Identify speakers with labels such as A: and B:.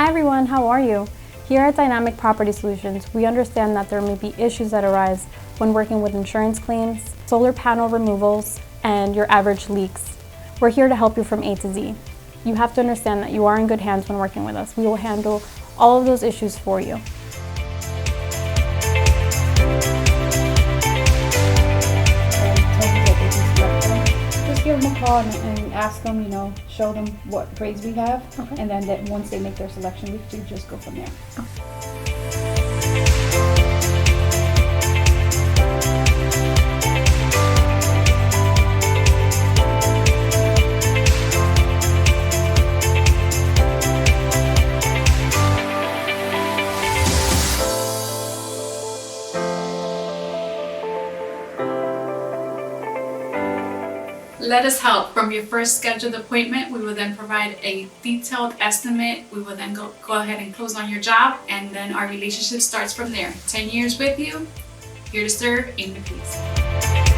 A: Hi everyone, how are you? Here at Dynamic Property Solutions, we understand that there may be issues that arise when working with insurance claims, solar panel removals, and your average leaks. We're here to help you from A to Z. You have to understand that you are in good hands when working with us. We will handle all of those issues for you.
B: Just give them a call and ask them, show them what grades we have.
A: Okay.
B: And then once they make their selection, we can just go from there.
C: Let us help. From your first scheduled appointment, we will then provide a detailed estimate. We will then go ahead and close on your job, and then our relationship starts from there. 10 years with you, here to serve, aim to please.